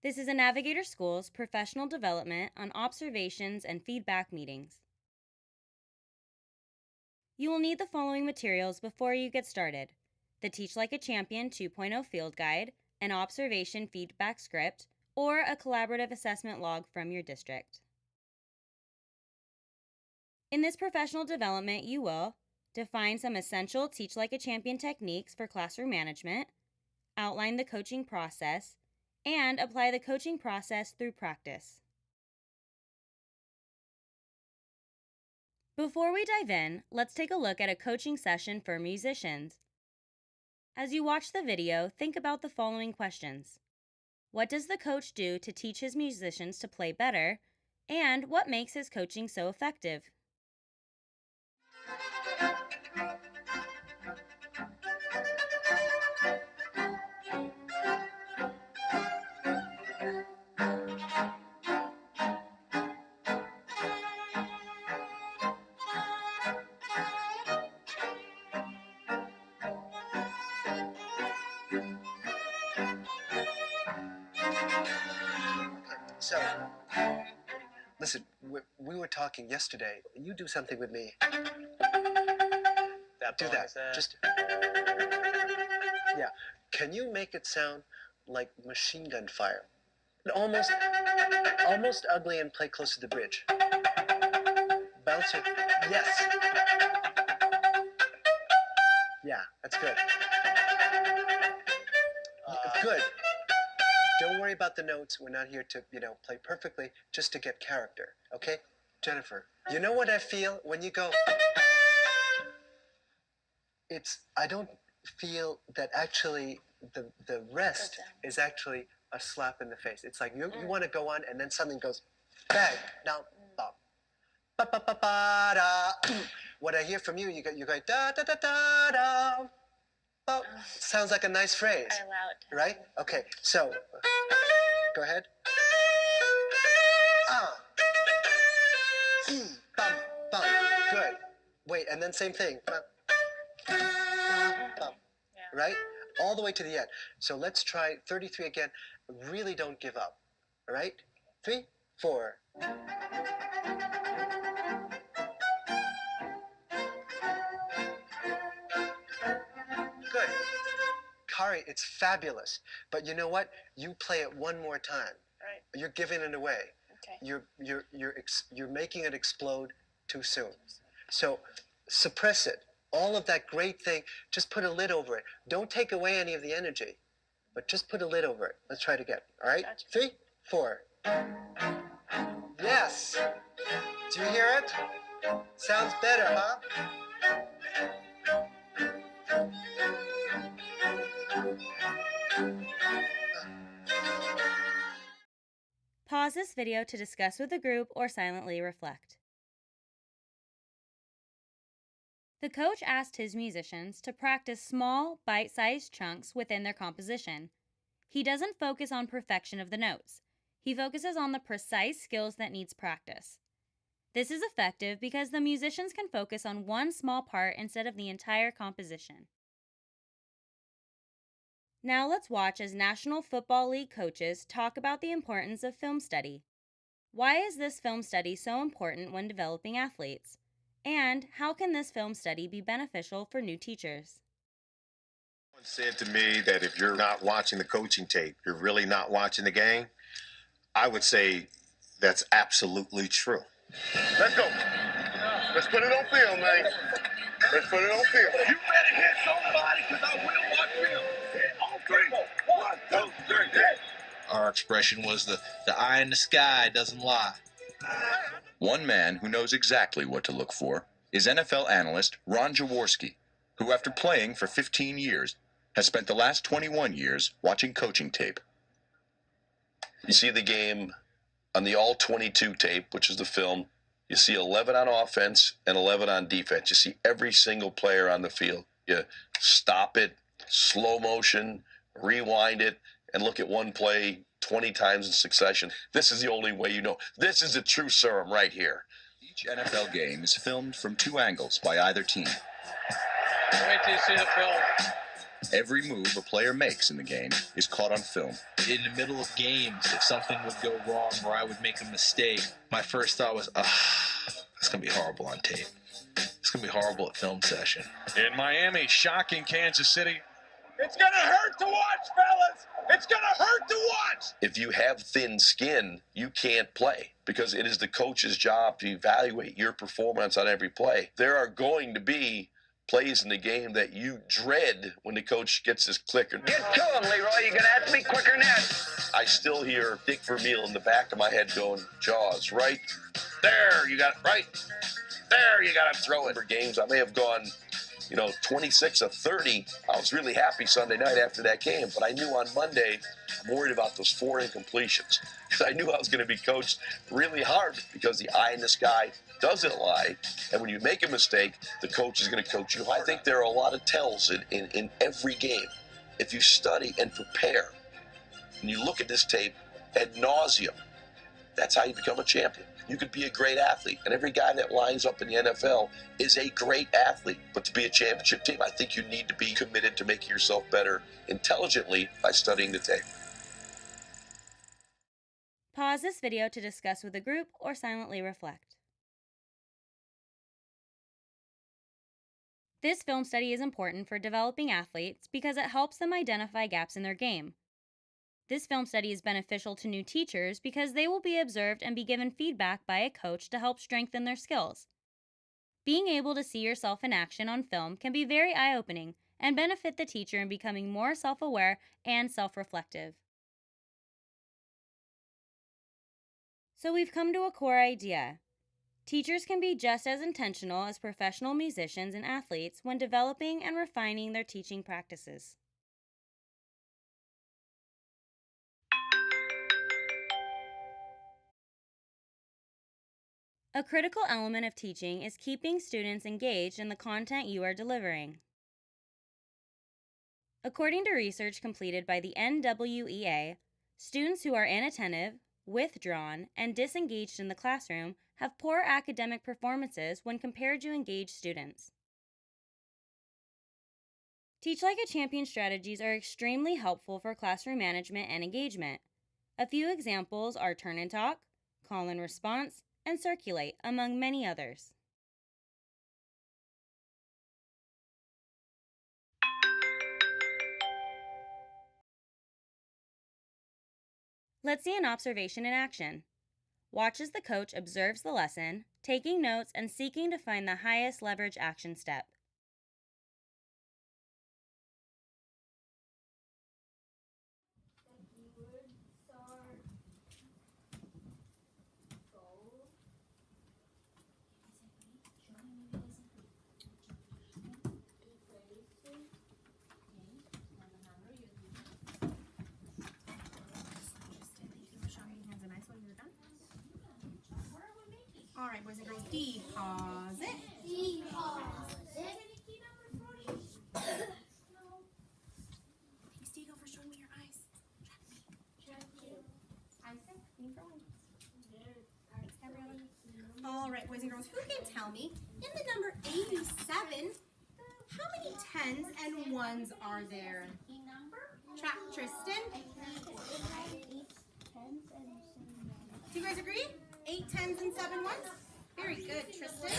This is a Navigator School's professional development on observations and feedback meetings. You will need the following materials before you get started: the Teach Like a Champion 2.0 Field Guide, an observation feedback script, or a collaborative assessment log from your district. In this professional development, you will define some essential Teach Like a Champion techniques for classroom management, outline the coaching process, and apply the coaching process through practice. Before we dive in, let's take a look at a coaching session for musicians. As you watch the video, think about the following questions. What does the coach do to teach his musicians to play better? And what makes his coaching so effective? So, listen, we were talking yesterday, and you do something with me. Do that. Just, yeah. Can you make it sound like machine gun fire? Almost ugly and play close to the bridge. Bounce it. Yes. Yeah, that's good. Good. Don't worry about the notes. We're not here to, play perfectly, just to get character, okay? Jennifer, you know what I feel when you go? I don't feel that actually the rest is actually a slap in the face. It's like you want to go on and then something goes bang, down, bum. Ba ba ba ba da. What I hear from you, you go da da da da da. Well, sounds like a nice phrase. I allow it. Right? Okay, so go ahead. Bum, bum. Good. Wait, and then same thing. Bum, bum. Yeah. Right? All the way to the end. So let's try 33 again. Really don't give up. All right? 3, 4. Good. Kari, it's fabulous. But you know what? You play it one more time. Right. You're giving it away. Okay. You're making it explode too soon. So suppress it. All of that great thing, just put a lid over it. Don't take away any of the energy, but just put a lid over it. Let's try it again. All right? Gotcha. 3, 4. Yes. Do you hear it? Sounds better, huh? Pause this video to discuss with the group or silently reflect. The coach asked his musicians to practice small, bite-sized chunks within their composition. He doesn't focus on perfection of the notes. He focuses on the precise skills that needs practice. This is effective because the musicians can focus on one small part instead of the entire composition. Now let's watch as National Football League coaches talk about the importance of film study. Why is this film study so important when developing athletes? And how can this film study be beneficial for new teachers? Someone said to me that if you're not watching the coaching tape, you're really not watching the game. I would say that's absolutely true. Let's go. Let's put it on film, man. Let's put it on film. You better hit somebody, because I will watch film. On 3, 1, 2, 3, hit. Our expression was the eye in the sky doesn't lie. One man who knows exactly what to look for is NFL analyst Ron Jaworski, who after playing for 15 years has spent the last 21 years watching coaching tape. You see the game on the all-22 tape, which is the film. You see 11 on offense and 11 on defense. You see every single player on the field. You stop it, slow motion, rewind it, and look at one play 20 times in succession. This is the only way you know. This is the true serum right here. Each NFL game is filmed from 2 angles by either team. Wait till you see the film. Every move a player makes in the game is caught on film. In the middle of games, if something would go wrong or I would make a mistake, my first thought was, that's going to be horrible on tape. It's going to be horrible at film session. In Miami, shocking Kansas City. It's going to hurt to watch, fellas. It's going to hurt to watch. If you have thin skin, you can't play because it is the coach's job to evaluate your performance on every play. There are going to be plays in the game that you dread when the coach gets his clicker. Get to him, Leroy. You're going to have to be quicker than that. I still hear Dick Vermeil in the back of my head going, Jaws, right There, you got it right. There, you got to throw it. for games. I may have gone, 26 of 30. I was really happy Sunday night after that game, but I knew on Monday I'm worried about those 4 incompletions because I knew I was going to be coached really hard because the eye in the sky doesn't lie, and when you make a mistake, the coach is going to coach you hard. I think there are a lot of tells in every game. If you study and prepare, and you look at this tape ad nauseum, that's how you become a champion. You could be a great athlete, and every guy that lines up in the NFL is a great athlete. But to be a championship team, I think you need to be committed to making yourself better intelligently by studying the tape. Pause this video to discuss with a group or silently reflect. This film study is important for developing athletes because it helps them identify gaps in their game. This film study is beneficial to new teachers because they will be observed and be given feedback by a coach to help strengthen their skills. Being able to see yourself in action on film can be very eye-opening and benefit the teacher in becoming more self-aware and self-reflective. So we've come to a core idea. Teachers can be just as intentional as professional musicians and athletes when developing and refining their teaching practices. A critical element of teaching is keeping students engaged in the content you are delivering. According to research completed by the NWEA, students who are inattentive, withdrawn, and disengaged in the classroom have poor academic performances when compared to engaged students. Teach Like a Champion strategies are extremely helpful for classroom management and engagement. A few examples are turn and talk, call and response, and circulate, among many others. Let's see an observation in action. Watch as the coach observes the lesson, taking notes and seeking to find the highest leverage action step. All right, boys and girls, deposit. Thanks, Diego, for showing me your eyes. All right, boys and girls, who can tell me, in the number 87, how many 10s and 1s are there? Chat, Tristan. Do you guys agree? 8 10s and 7 1s? Very good, Tristan.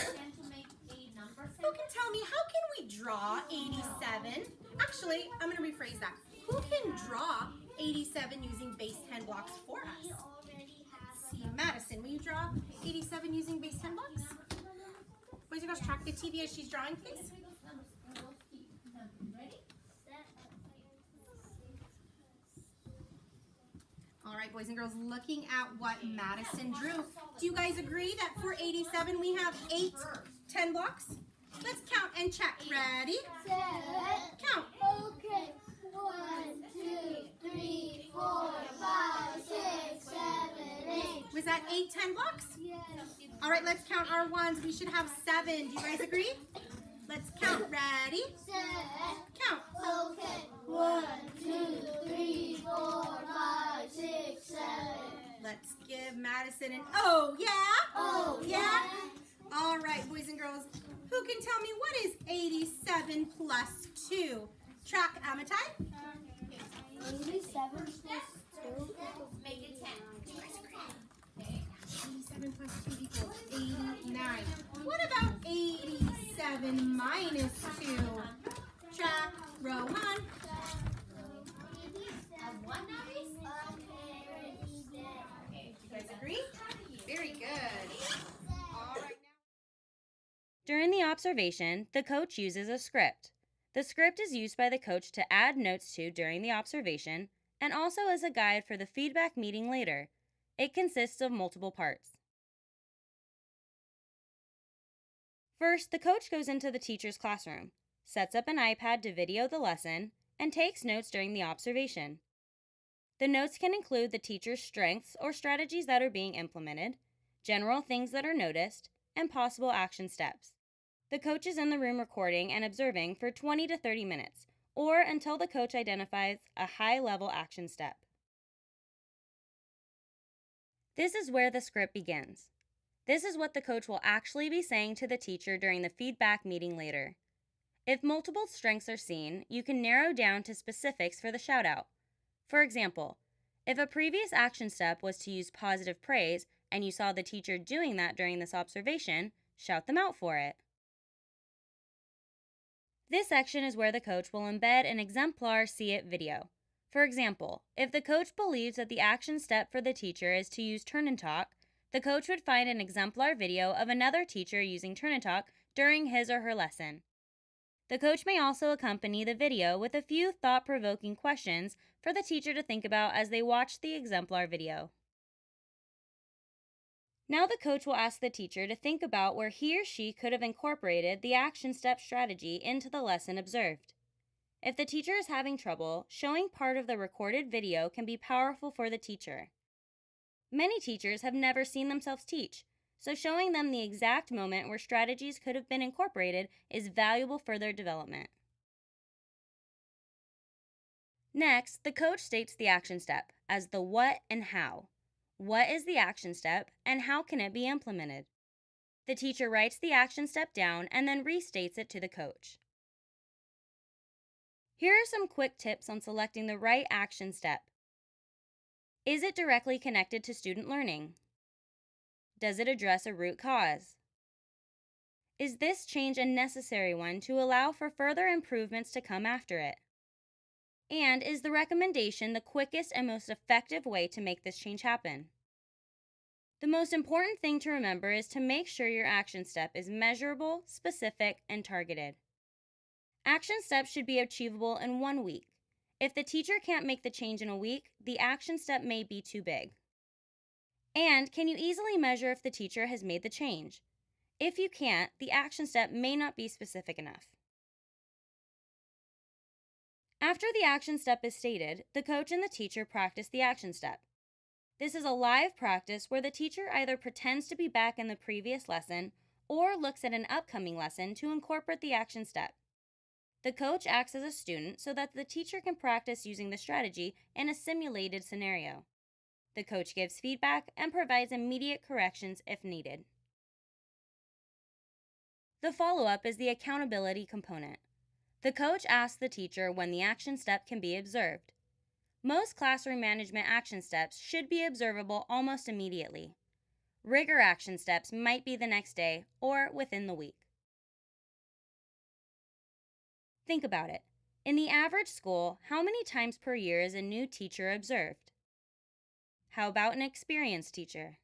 Who can tell me, how can we draw 87? Actually, I'm going to rephrase that. Who can draw 87 using base 10 blocks for us? Let's see, Madison, will you draw 87 using base 10 blocks? Boys and girls, track the TV as she's drawing, please. All right, boys and girls, looking at what Madison drew, do you guys agree that for 87 we have 8 10 blocks? Let's count and check. Ready? Set. Count. Okay. 1, 2, 3, 4, 5, 6, 7, 8. Was that 8 10 blocks? Yes. All right, let's count our ones. We should have 7. Do you guys agree? Let's count. Ready? Set. Count. Okay. 1, 2, 3, 4, 5, 6, 7. Let's give Madison an oh yeah. Oh, Yeah. All right, boys and girls, who can tell me what is 87 plus 2? Track Amitai. 87 plus 2 Make it 10. 87 plus 2 equals 89. What about 87 minus 2? Track Rohan. Okay, you guys agree? Very good. All right, now. During the observation, the coach uses a script. The script is used by the coach to add notes to during the observation and also as a guide for the feedback meeting later. It consists of multiple parts. First, the coach goes into the teacher's classroom, sets up an iPad to video the lesson, and takes notes during the observation. The notes can include the teacher's strengths or strategies that are being implemented, general things that are noticed, and possible action steps. The coach is in the room recording and observing for 20 to 30 minutes, or until the coach identifies a high-level action step. This is where the script begins. This is what the coach will actually be saying to the teacher during the feedback meeting later. If multiple strengths are seen, you can narrow down to specifics for the shout-out. For example, if a previous action step was to use positive praise and you saw the teacher doing that during this observation, shout them out for it. This section is where the coach will embed an exemplar see it video. For example, if the coach believes that the action step for the teacher is to use turn and talk, the coach would find an exemplar video of another teacher using turn and talk during his or her lesson. The coach may also accompany the video with a few thought-provoking questions for the teacher to think about as they watch the exemplar video. Now the coach will ask the teacher to think about where he or she could have incorporated the action step strategy into the lesson observed. If the teacher is having trouble, showing part of the recorded video can be powerful for the teacher. Many teachers have never seen themselves teach, so showing them the exact moment where strategies could have been incorporated is valuable for their development. Next, the coach states the action step as the what and how. What is the action step and how can it be implemented? The teacher writes the action step down and then restates it to the coach. Here are some quick tips on selecting the right action step. Is it directly connected to student learning? Does it address a root cause? Is this change a necessary one to allow for further improvements to come after it? And is the recommendation the quickest and most effective way to make this change happen? The most important thing to remember is to make sure your action step is measurable, specific, and targeted. Action steps should be achievable in 1 week. If the teacher can't make the change in a week, the action step may be too big. And can you easily measure if the teacher has made the change? If you can't, the action step may not be specific enough. After the action step is stated, the coach and the teacher practice the action step. This is a live practice where the teacher either pretends to be back in the previous lesson or looks at an upcoming lesson to incorporate the action step. The coach acts as a student so that the teacher can practice using the strategy in a simulated scenario. The coach gives feedback and provides immediate corrections if needed. The follow-up is the accountability component. The coach asks the teacher when the action step can be observed. Most classroom management action steps should be observable almost immediately. Rigor action steps might be the next day or within the week. Think about it. In the average school, how many times per year is a new teacher observed? How about an experienced teacher?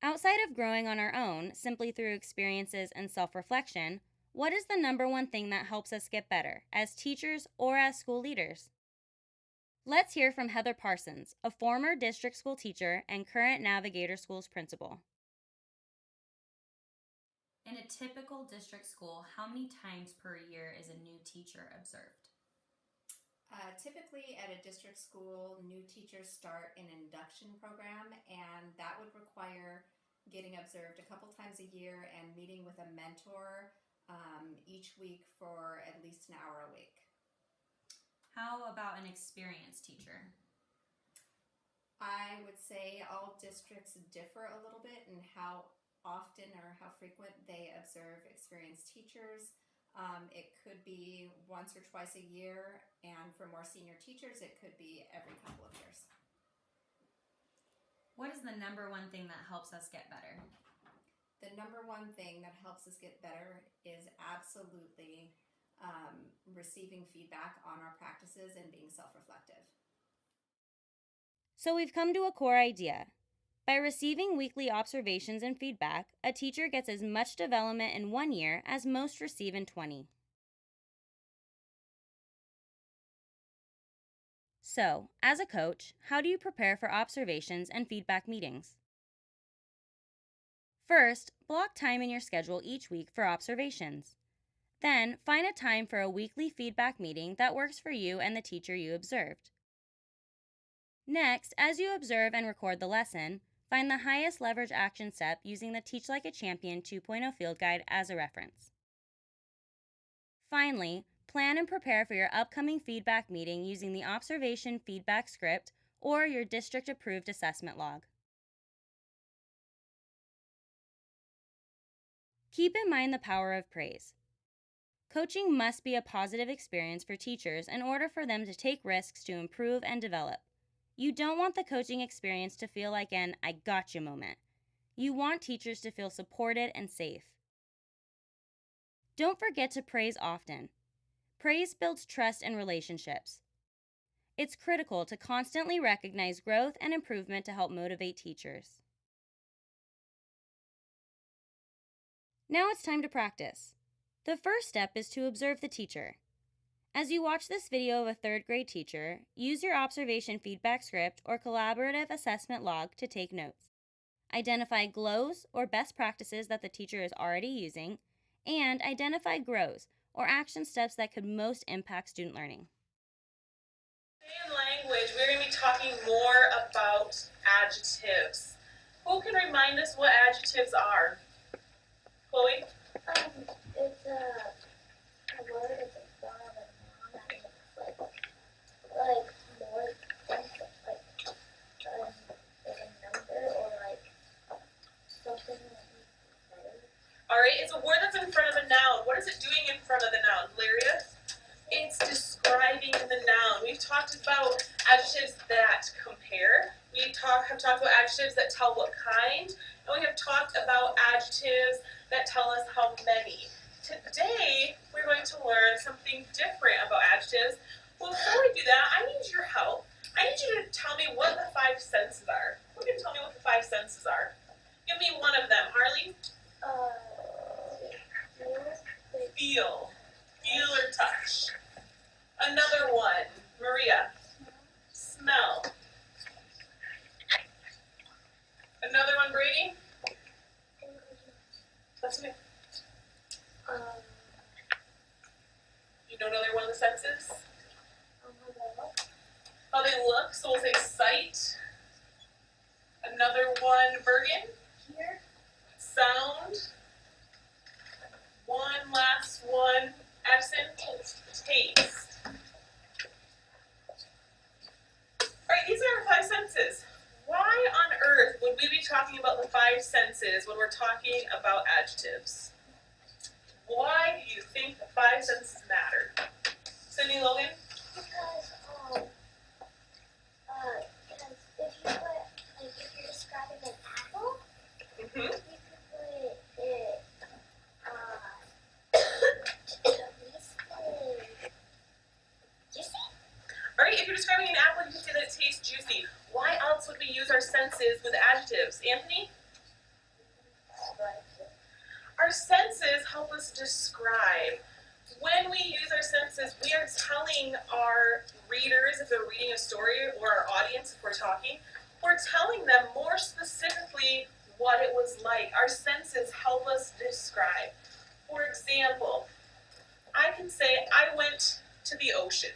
Outside of growing on our own, simply through experiences and self-reflection, what is the number one thing that helps us get better as teachers or as school leaders? Let's hear from Heather Parsons, a former district school teacher and current Navigator School's principal. In a typical district school, how many times per year is a new teacher observed? Typically at a district school, new teachers start an induction program, and that would require getting observed a couple times a year and meeting with a mentor each week for at least an hour a week. How about an experienced teacher? I would say all districts differ a little bit in how often or how frequent they observe experienced teachers. It could be once or twice a year, and for more senior teachers, it could be every couple of years. What is the number one thing that helps us get better? The number one thing that helps us get better is absolutely receiving feedback on our practices and being self-reflective. So we've come to a core idea. By receiving weekly observations and feedback, a teacher gets as much development in 1 year as most receive in 20. So, as a coach, how do you prepare for observations and feedback meetings? First, block time in your schedule each week for observations. Then, find a time for a weekly feedback meeting that works for you and the teacher you observed. Next, as you observe and record the lesson, find the highest leverage action step using the Teach Like a Champion 2.0 field guide as a reference. Finally, plan and prepare for your upcoming feedback meeting using the observation feedback script or your district-approved assessment log. Keep in mind the power of praise. Coaching must be a positive experience for teachers in order for them to take risks to improve and develop. You don't want the coaching experience to feel like an "I gotcha" moment. You want teachers to feel supported and safe. Don't forget to praise often. Praise builds trust and relationships. It's critical to constantly recognize growth and improvement to help motivate teachers. Now it's time to practice. The first step is to observe the teacher. As you watch this video of a 3rd grade teacher, use your observation feedback script or collaborative assessment log to take notes. Identify glows or best practices that the teacher is already using, and identify grows or action steps that could most impact student learning. Today in language, we're going to be talking more about adjectives. Who can remind us what adjectives are? Chloe? It's a word, it's a form of a noun that makes like more sense, like a number or like something that makes it better. Alright, it's a word that's in front of a noun. What is it doing in front of the noun? Valeria? It's describing the noun. We've talked about adjectives that compare. We have talked about adjectives that tell what kind. And we have talked about adjectives that tell us how many. Today, we're going to learn something different about adjectives. Well, before we do that, I need your help. I need you to tell me what the 5 senses are. Who can tell me what the 5 senses are? Give me one of them. Harley? Feel. Feel or touch. Another one. Maria? Smell. Another one, Brady? That's me. You know another one of the senses? How they look, so we'll say sight. Another one, Bergen? Hear. Sound. One last one, Addison? Taste. Alright, these are our 5 senses. Why on earth would we be talking about the 5 senses when we're talking about adjectives? Why do you think the 5 senses matter? Sydney Logan? Because if you put, like, if you're describing an apple, you could put it, at least juicy? Alright, if you're describing an apple, you can say that it tastes juicy. Why else would we use our senses with adjectives? Anthony? Our senses help us describe. When we use our senses, we are telling our readers, if they're reading a story, or our audience, if we're talking, we're telling them more specifically what it was like. Our senses help us describe. For example, I can say, I went to the ocean.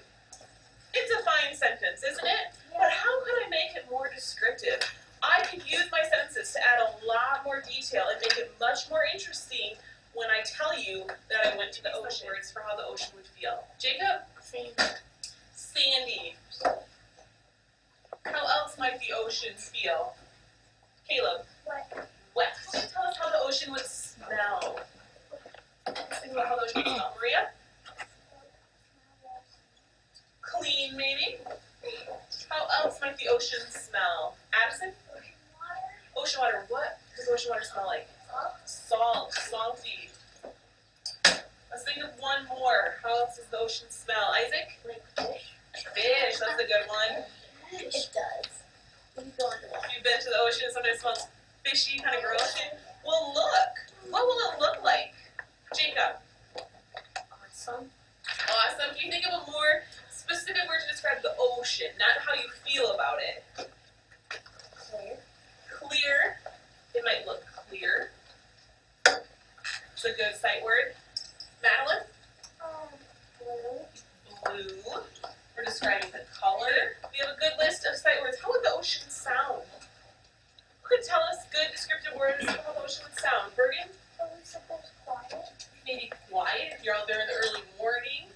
It's a fine sentence, isn't it? But how could I make it more descriptive? I could use my senses to add a lot more detail and make it much more interesting when I tell you that I went to the ocean. Words for how the ocean would feel. Jacob? Sandy. How else might the ocean feel? Caleb? Wet. Can you tell us how the ocean would smell? Think about how the ocean would smell. Maria? ocean water smell like? Salt, salty. Let's think of one more. How else does the ocean smell? Isaac? Like fish. Fish, that's a good one. It does. You've been to the ocean and sometimes it smells fishy, kind of gross. Well, look. What will it look like? Jacob. Awesome. Awesome. Can you think of a more specific word to describe the ocean, not how you feel about it? Clear. Clear. It might look clear. It's a good sight word. Madeline? Blue. Blue. We're describing the color. We have a good list of sight words. How would the ocean sound? Who could tell us good descriptive words of how the ocean would sound? Bergen? Quiet. Maybe quiet if you're out there in the early morning.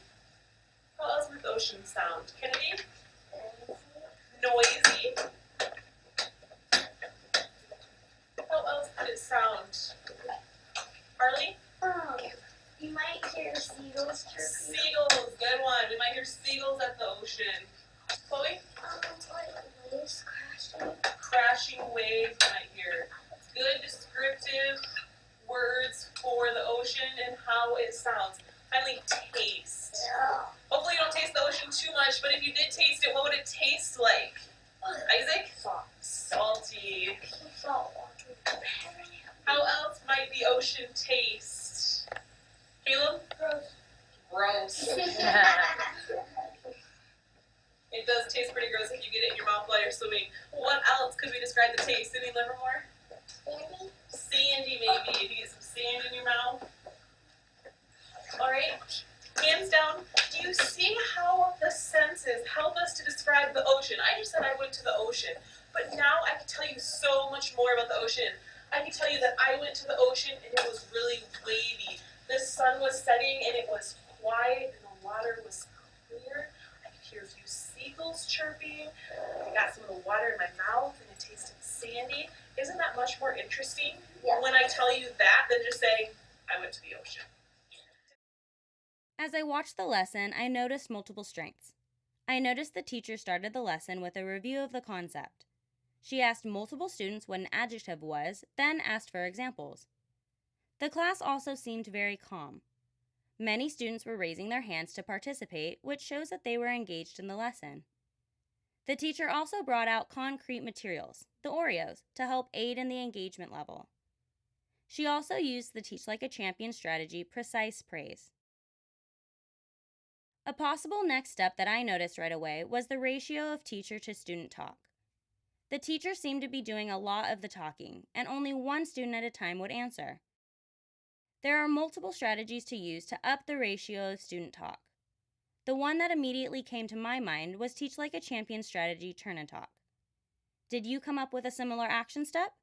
How else would the ocean sound? Kennedy? Noisy. How else could it sound? Harley? You might hear seagulls chirping. Seagulls, good one. We might hear seagulls at the ocean. Chloe? Like waves crashing. Crashing waves, you might hear. Good descriptive words for the ocean and how it sounds. Finally, taste. Hopefully you don't taste the ocean too much, but if you did taste it, what would it taste like? Isaac? Salty. Salt water. How else might the ocean taste? Caleb? Gross. It does taste pretty gross if you get it in your mouth while you're swimming. What else could we describe the taste? Any Livermore? Sandy? Sandy, maybe. If you get some sand in your mouth. Alright, hands down. Do you see how the senses help us to describe the ocean? I just said I went to the ocean, but now I can tell you so much more about the ocean. I can tell you that I went to the ocean and it was really wavy. The sun was setting and it was quiet and the water was clear. I could hear a few seagulls chirping. I got some of the water in my mouth and it tasted sandy. Isn't that much more interesting when I tell you that than just saying, I went to the ocean? As I watched the lesson, I noticed multiple strengths. I noticed the teacher started the lesson with a review of the concept. She asked multiple students what an adjective was, then asked for examples. The class also seemed very calm. Many students were raising their hands to participate, which shows that they were engaged in the lesson. The teacher also brought out concrete materials, the Oreos, to help aid in the engagement level. She also used the Teach Like a Champion strategy precise praise. A possible next step that I noticed right away was the ratio of teacher to student talk. The teacher seemed to be doing a lot of the talking, and only one student at a time would answer. There are multiple strategies to use to up the ratio of student talk. The one that immediately came to my mind was Teach Like a Champion strategy turn and talk. Did you come up with a similar action step?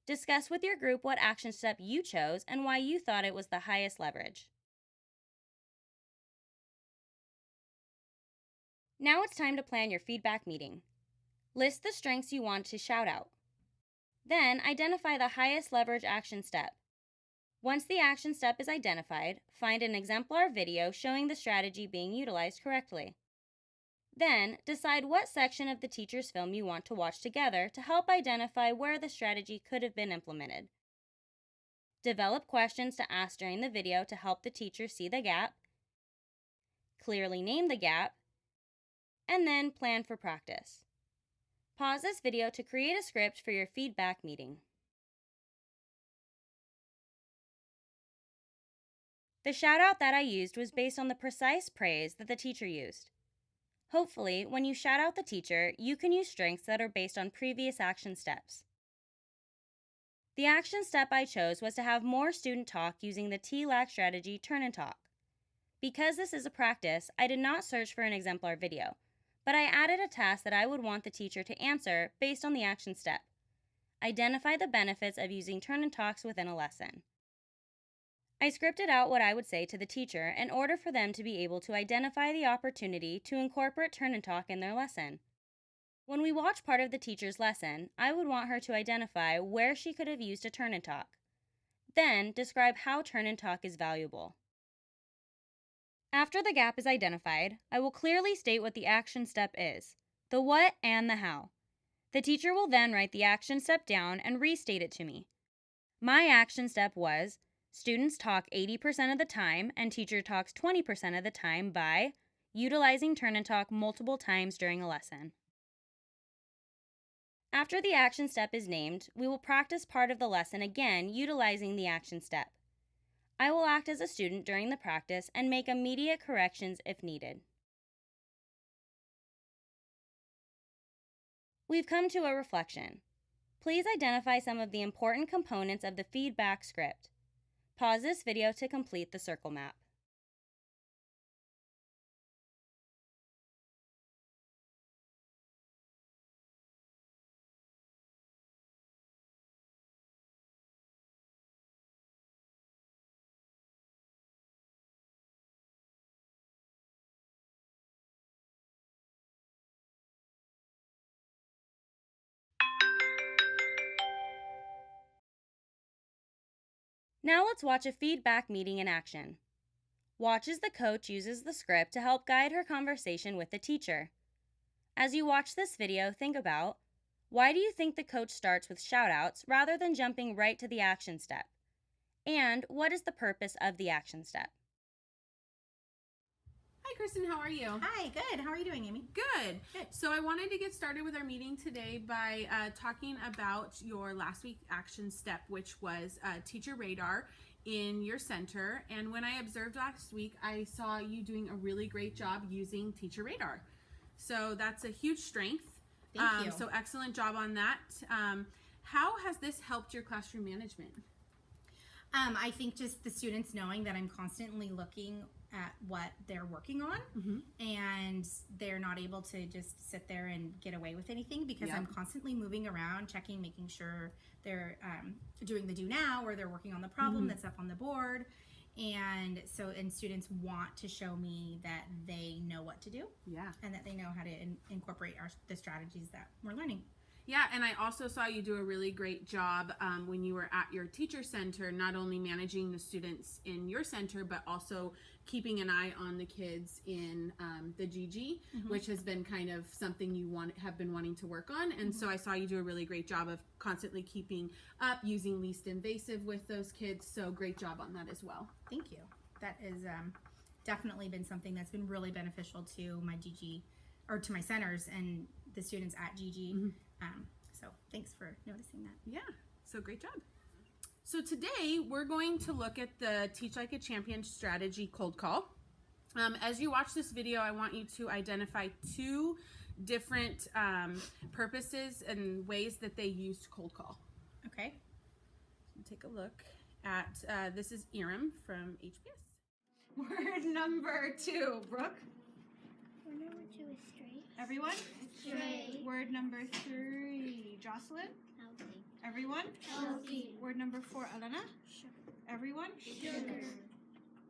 Discuss with your group what action step you chose and why you thought it was the highest leverage. Now it's time to plan your feedback meeting. List the strengths you want to shout out. Then identify the highest leverage action step. Once the action step is identified, find an exemplar video showing the strategy being utilized correctly. Then, decide what section of the teacher's film you want to watch together to help identify where the strategy could have been implemented. Develop questions to ask during the video to help the teacher see the gap, clearly name the gap, and then plan for practice. Pause this video to create a script for your feedback meeting. The shout-out that I used was based on the precise praise that the teacher used. Hopefully, when you shout out the teacher, you can use strengths that are based on previous action steps. The action step I chose was to have more student talk using the TLAC strategy turn and talk. Because this is a practice, I did not search for an exemplar video, but I added a task that I would want the teacher to answer based on the action step. Identify the benefits of using turn and talks within a lesson. I scripted out what I would say to the teacher in order for them to be able to identify the opportunity to incorporate turn and talk in their lesson. When we watch part of the teacher's lesson, I would want her to identify where she could have used a turn and talk. Then, describe how turn and talk is valuable. After the gap is identified, I will clearly state what the action step is, the what and the how. The teacher will then write the action step down and restate it to me. My action step was students talk 80% of the time and teacher talks 20% of the time by utilizing turn and talk multiple times during a lesson. After the action step is named, we will practice part of the lesson again utilizing the action step. I will act as a student during the practice and make immediate corrections if needed. We've come to a reflection. Please identify some of the important components of the feedback script. Pause this video to complete the circle map. Now let's watch a feedback meeting in action. Watch as the coach uses the script to help guide her conversation with the teacher. As you watch this video, think about, why do you think the coach starts with shout-outs rather than jumping right to the action step? And what is the purpose of the action step? Hi, Kristen. How are you? Hi, good. How are you doing, Amy? Good. So I wanted to get started with our meeting today by talking about your last week action step, which was teacher radar in your center. And when I observed last week, I saw you doing a really great job using teacher radar. So that's a huge strength. Thank you. So excellent job on that. How has this helped your classroom management? I think just the students knowing that I'm constantly looking at what they're working on, and they're not able to just sit there and get away with anything because I'm constantly moving around, checking, making sure they're doing the do now, or they're working on the problem that's up on the board. And so, and students want to show me that they know what to do, and that they know how to incorporate the strategies that we're learning. Yeah, and I also saw you do a really great job when you were at your teacher center, not only managing the students in your center, but also keeping an eye on the kids in the GG, which has been kind of something you have been wanting to work on. And so I saw you do a really great job of constantly keeping up, using least invasive with those kids. So great job on that as well. Thank you. That has definitely been something that's been really beneficial to my GG, or to my centers and the students at GG. So thanks for noticing that. Yeah, so great job. So today we're going to look at the Teach Like a Champion strategy cold call. As you watch this video, I want you to identify two different purposes and ways that they used cold call. Okay. Take a look at, this is Iram from HPS. Word number 2, Brooke. Word number 2 is straight. Everyone? Straight. Word number 3, Jocelyn. Healthy. Everyone? Healthy. Word number 4, Elena. Sugar. Everyone? Sugar.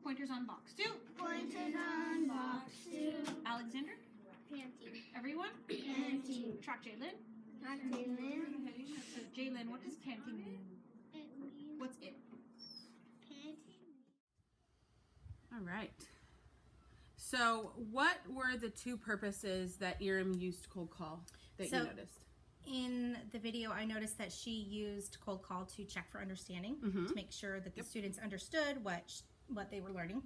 Pointers on box 2. Pointers on box 2. Alexander. Panting. Everyone? Panting. Track Jalen. Not Jalen. So Jalen, what does panting mean? It means What's it? panting. All right. So what were the two purposes that Iram used cold call that you noticed? In the video, I noticed that she used cold call to check for understanding, to make sure that the students understood what they were learning.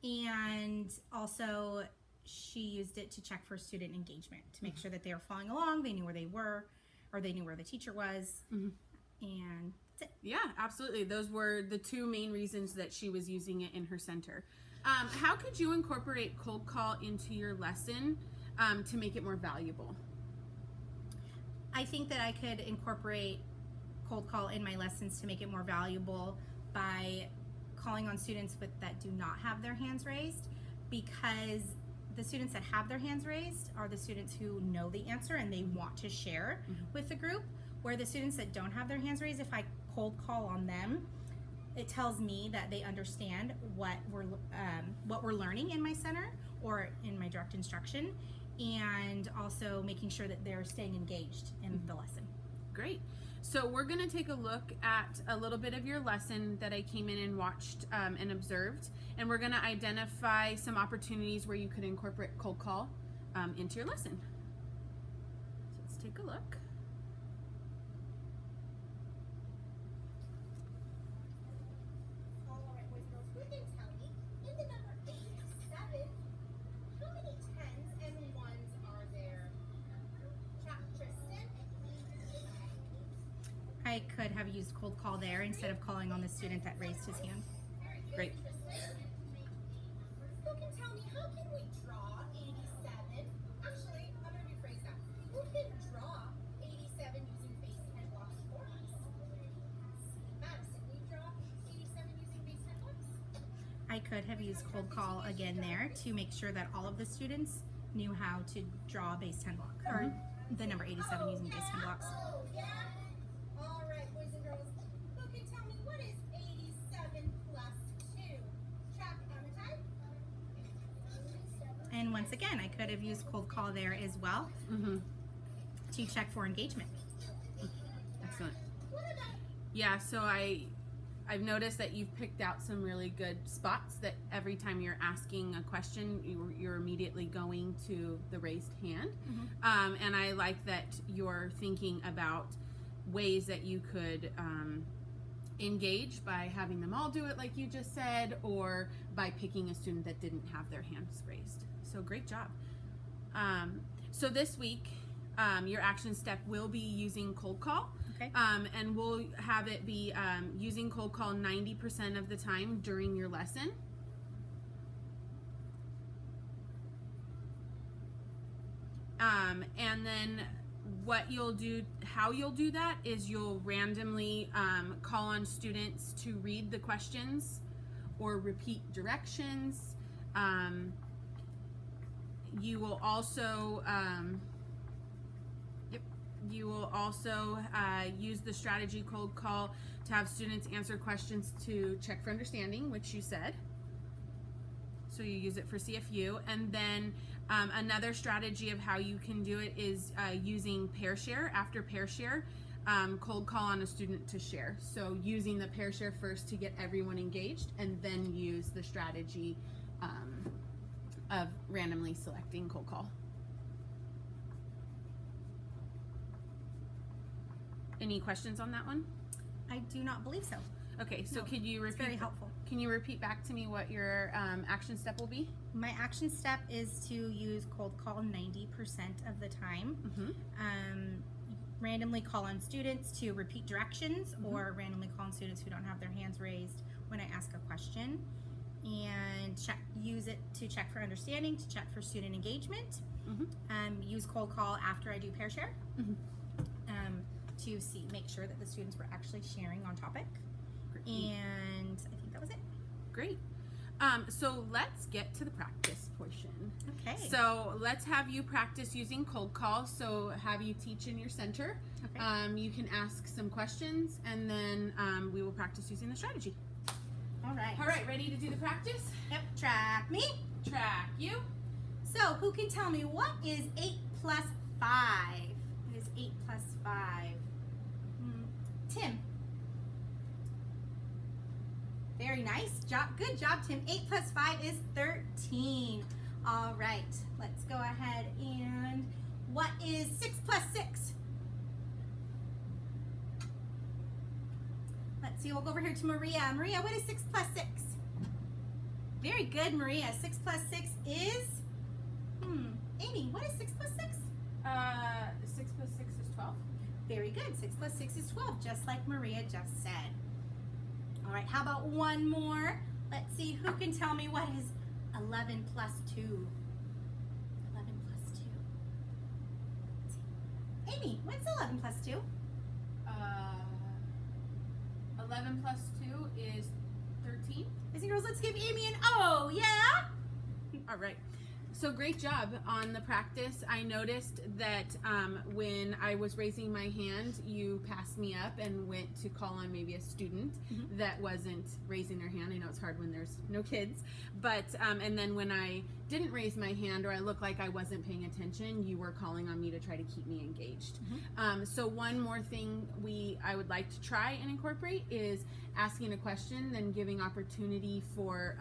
And also she used it to check for student engagement, to make sure that they were following along, they knew where they were, or they knew where the teacher was. And that's it. Yeah, absolutely. Those were the two main reasons that she was using it in her center. How could you incorporate cold call into your lesson to make it more valuable? I think that I could incorporate cold call in my lessons to make it more valuable by calling on students that do not have their hands raised, because the students that have their hands raised are the students who know the answer and they want to share with the group, where the students that don't have their hands raised, if I cold call on them, it tells me that they understand what we're learning in my center or in my direct instruction, and also making sure that they're staying engaged in the lesson. Great. So we're going to take a look at a little bit of your lesson that I came in and watched and observed, and we're going to identify some opportunities where you could incorporate cold call into your lesson. So let's take a look. I could have used cold call there instead of calling on the student that raised his hand. Great. Who can tell me, how can we draw 87? Actually, I'm going to rephrase that. Who can draw 87 using base 10 blocks for us? Madison, will you draw 87 using base 10 blocks? I could have used cold call again there to make sure that all of the students knew how to draw a base 10 block, or the number 87 using base 10 blocks. Oh, yeah? All right, boys and girls. Who can tell me what is 87 plus 2? Track hammer time. And once again, I could have used cold call there as well to check for engagement. Excellent. Yeah, so I've noticed that you've picked out some really good spots that every time you're asking a question, you're immediately going to the raised hand. And I like that you're thinking about ways that you could engage by having them all do it like you just said, or by picking a student that didn't have their hands raised. So great job. So this week, your action step will be using cold call. Okay. And we'll have it be using cold call 90% of the time during your lesson. And then what you'll do, how you'll do that is you'll randomly call on students to read the questions or repeat directions. You will also use the strategy cold call to have students answer questions to check for understanding, which you said. So you use it for CFU. And then another strategy of how you can do it is using pair share. After pair share, cold call on a student to share. So using the pair share first to get everyone engaged, and then use the strategy of randomly selecting cold call. Any questions on that one? I do not believe so. Okay, so No, could you repeat? It's very helpful. Can you repeat back to me what your action step will be? My action step is to use cold call 90% of the time. Randomly call on students to repeat directions, or randomly call on students who don't have their hands raised when I ask a question, and use it to check for understanding, to check for student engagement. Use cold call after I do pair share. To make sure that the students were actually sharing on topic. And I think that was it. Great. So let's get to the practice portion. Okay. So let's have you practice using cold call. So have you teach in your center. Okay. You can ask some questions, and then we will practice using the strategy. All right. All right, ready to do the practice? Yep. Track me. Track you. So who can tell me what is 8 plus 5? What is 8 plus 5? Tim. Very nice job. Good job, Tim. 8 plus 5 is 13. All right. Let's go ahead and what is 6 plus 6? Let's see. We'll go over here to Maria. Maria, what is 6 plus 6? Very good, Maria. 6 plus 6 is... Amy, what is 6 plus 6? 6 plus 6 is 12. Very good. 6 plus 6 is 12, just like Maria just said. All right, how about one more? Let's see, who can tell me what is 11 plus 2? 11 plus 2. Let's see. Amy, what's 11 plus 2? 11 plus 2 is 13. Boys and girls, let's give Amy an O, yeah? All right. So great job on the practice. I noticed that when I was raising my hand, you passed me up and went to call on maybe a student that wasn't raising their hand. I know it's hard when there's no kids, but and then when I didn't raise my hand or I looked like I wasn't paying attention, you were calling on me to try to keep me engaged. So one more thing I would like to try and incorporate is asking a question, then giving opportunity for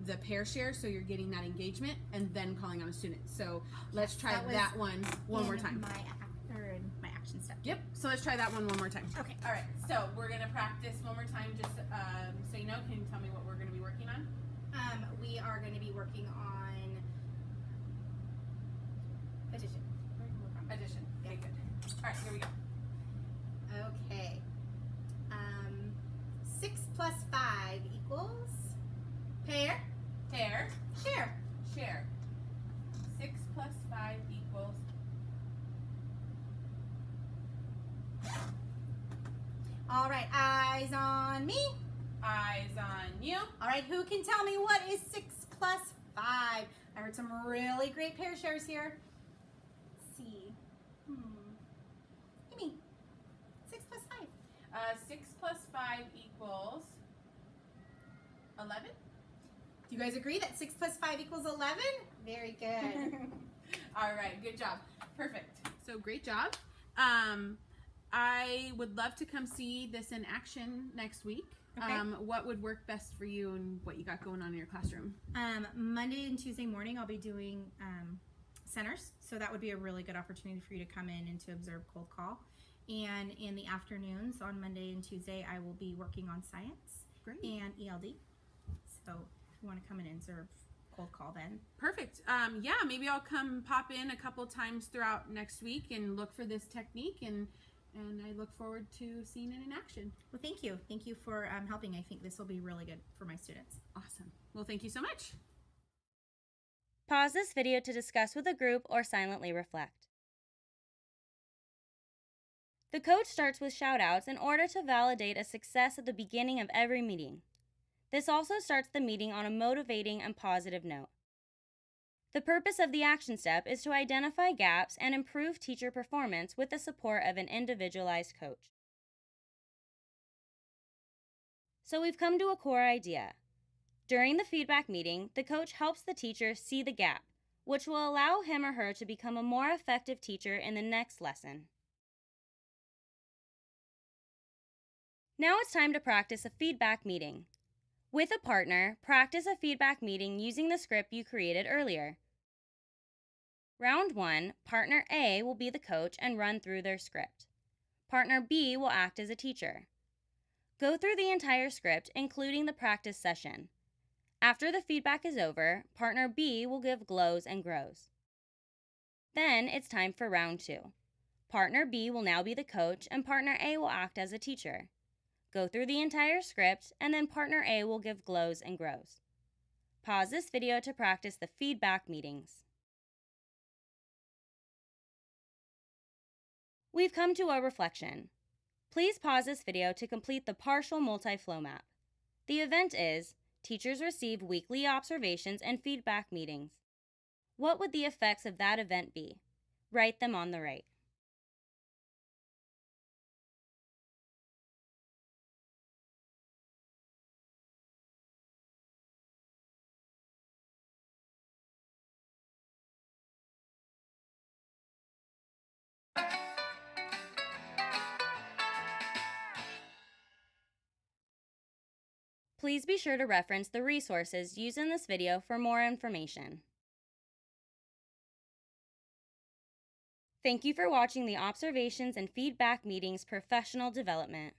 the pair share, so you're getting that engagement, and then calling on a student. So let's try that one more time. My action step. Yep. So let's try that one more time. Okay. All right. So we're gonna practice one more time. Just so you know, can you tell me what we're gonna be working on? We are going to be working on addition. Addition. Okay, good. All right. Here we go. Okay. plus 5 equals pair, Pair. share. Share. 6 plus 5 equals. All right, eyes on me. Eyes on you. All right, who can tell me what is 6 plus 5? I heard some really great pair shares here. Let's see. Give me 6 plus 5. 6 plus 5 equals 11. Do you guys agree that 6 plus 5 equals 11? Very good. All right, good job. Perfect. So great job. I would love to come see this in action next week. Okay. What would work best for you and what you got going on in your classroom? Monday and Tuesday morning, I'll be doing centers, so that would be a really good opportunity for you to come in and to observe cold call. And in the afternoons on Monday and Tuesday, I will be working on science and ELD. So if you want to come in and observe cold call then. Perfect. Yeah, maybe I'll come pop in a couple times throughout next week and look for this technique, and I look forward to seeing it in action. Well, thank you. Thank you for helping. I think this will be really good for my students. Awesome. Well, thank you so much. Pause this video to discuss with a group or silently reflect. The coach starts with shout-outs in order to validate a success at the beginning of every meeting. This also starts the meeting on a motivating and positive note. The purpose of the action step is to identify gaps and improve teacher performance with the support of an individualized coach. So we've come to a core idea. During the feedback meeting, the coach helps the teacher see the gap, which will allow him or her to become a more effective teacher in the next lesson. Now it's time to practice a feedback meeting. With a partner, practice a feedback meeting using the script you created earlier. Round 1, Partner A will be the coach and run through their script. Partner B will act as a teacher. Go through the entire script, including the practice session. After the feedback is over, Partner B will give glows and grows. Then it's time for round 2. Partner B will now be the coach and Partner A will act as a teacher. Go through the entire script, and then Partner A will give glows and grows. Pause this video to practice the feedback meetings. We've come to a reflection. Please pause this video to complete the partial multi-flow map. The event is, teachers receive weekly observations and feedback meetings. What would the effects of that event be? Write them on the right. Please be sure to reference the resources used in this video for more information. Thank you for watching the Observations and Feedback Meetings Professional Development.